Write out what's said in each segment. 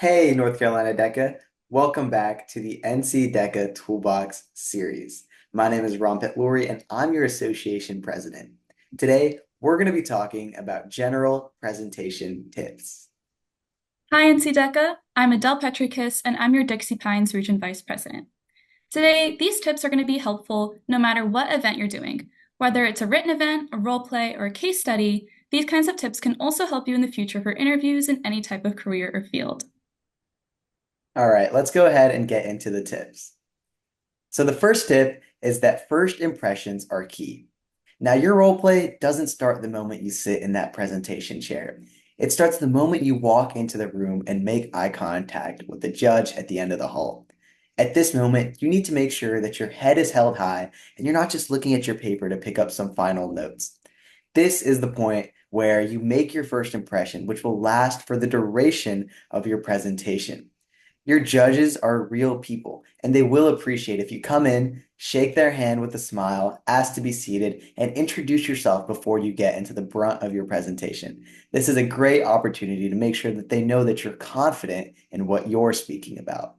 Hey, North Carolina DECA. Welcome back to the NC DECA Toolbox series. My name is Petluri, and I'm your association president. Today, we're going to be talking about general presentation tips. Hi, NC I'm Adele Petrikis, and I'm your Dixie Pines Region Vice President. Today, these tips are going to be helpful no matter what event you're doing. Whether it's a written event, a role play, or a case study, these kinds of tips can also help you in the future for interviews in any type of career or field. All right, let's go ahead and get into the tips. So, the first tip is that first impressions are key. Now, your role play doesn't start the moment you sit in that presentation chair. It starts the moment you walk into the room and make eye contact with the judge at the end of the hall. At this moment, you need to make sure that your head is held high and you're not just looking at your paper to pick up some final notes. This is the point where you make your first impression, which will last for the duration of your presentation. Your judges are real people, and they will appreciate if you come in, shake their hand with a smile, ask to be seated, and introduce yourself before you get into the brunt of your presentation. This is a great opportunity to make sure that they know that you're confident in what you're speaking about.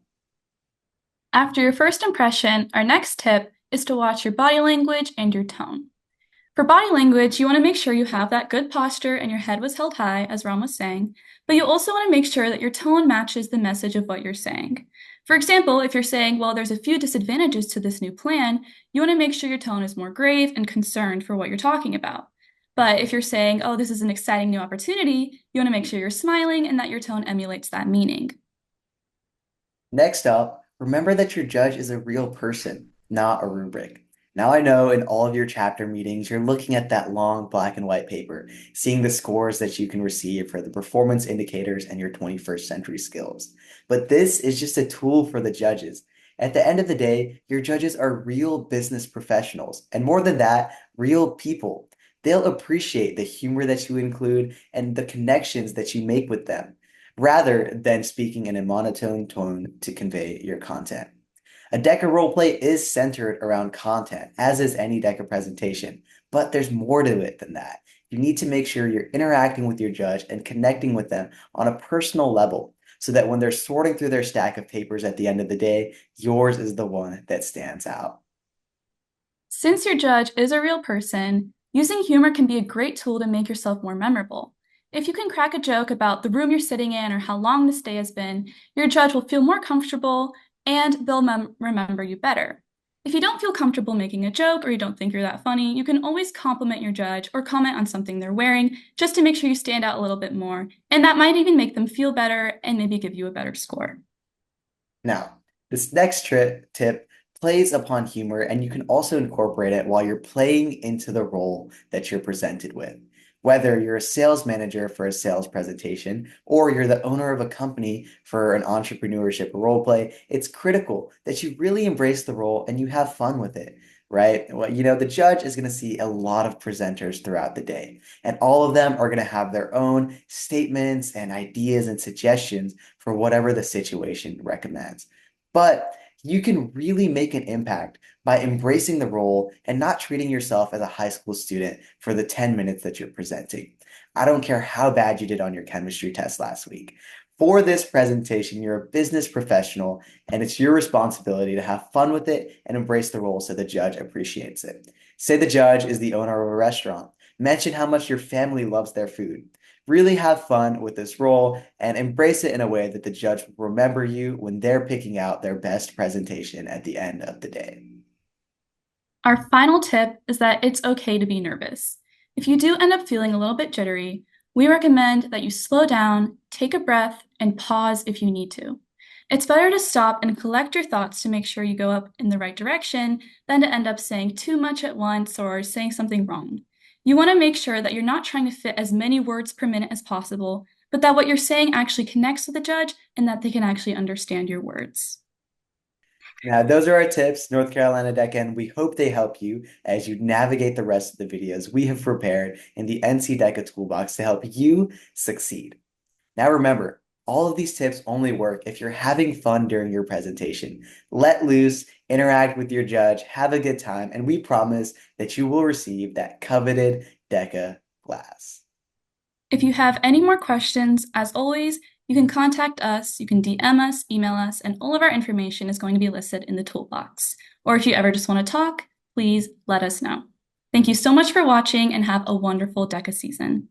After your first impression, our next tip is to watch your body language and your tone. For body language, you want to make sure you have that good posture and your head was held high, as Ron was saying, but you also want to make sure that your tone matches the message of what you're saying. For example, if you're saying, well, there's a few disadvantages to this new plan, you want to make sure your tone is more grave and concerned for what you're talking about. But if you're saying, oh, this is an exciting new opportunity, you want to make sure you're smiling and that your tone emulates that meaning. Next up, remember that your judge is a real person, not a rubric. Now I know in all of your chapter meetings, you're looking at that long black and white paper, seeing the scores that you can receive for the performance indicators and your 21st century skills. But this is just a tool for the judges. At the end of the day, your judges are real business professionals, and more than that, real people. They'll appreciate the humor that you include and the connections that you make with them rather than speaking in a monotone tone to convey your content. A DECA roleplay is centered around content, as is any DECA presentation, but there's more to it than that. You need to make sure you're interacting with your judge and connecting with them on a personal level so that when they're sorting through their stack of papers at the end of the day, yours is the one that stands out. Since your judge is a real person, using humor can be a great tool to make yourself more memorable. If you can crack a joke about the room you're sitting in or how long this day has been, your judge will feel more comfortable and they'll remember you better. If you don't feel comfortable making a joke or you don't think you're that funny, you can always compliment your judge or comment on something they're wearing just to make sure you stand out a little bit more. And that might even make them feel better and maybe give you a better score. Now, this next tip plays upon humor, and you can also incorporate it while you're playing into the role that you're presented with. Whether you're a sales manager for a sales presentation or you're the owner of a company for an entrepreneurship role play, it's critical that you really embrace the role and you have fun with it, right? Well, the judge is going to see a lot of presenters throughout the day, and all of them are going to have their own statements and ideas and suggestions for whatever the situation recommends. But you can really make an impact by embracing the role and not treating yourself as a high school student for the 10 minutes that you're presenting. I don't care how bad you did on your chemistry test last week. For this presentation, you're a business professional, and it's your responsibility to have fun with it and embrace the role so the judge appreciates it. Say the judge is the owner of a restaurant. Mention how much your family loves their food. Really have fun with this role and embrace it in a way that the judge will remember you when they're picking out their best presentation at the end of the day. Our final tip is that it's okay to be nervous. If you do end up feeling a little bit jittery, we recommend that you slow down, take a breath, and pause if you need to. It's better to stop and collect your thoughts to make sure you go up in the right direction than to end up saying too much at once or saying something wrong. You want to make sure that you're not trying to fit as many words per minute as possible, but that what you're saying actually connects with the judge and that they can actually understand your words. Now, those are our tips, North Carolina Deck, and we hope they help you as you navigate the rest of the videos we have prepared in the NC DECA Toolbox to help you succeed. Now remember, all of these tips only work if you're having fun during your presentation. Let loose, interact with your judge, have a good time, and we promise that you will receive that coveted DECA glass. If you have any more questions, as always, You can contact us, you can DM us, email us, and all of our information is going to be listed in the toolbox. Or if you ever just want to talk, please let us know. Thank you so much for watching and have a wonderful DECA season.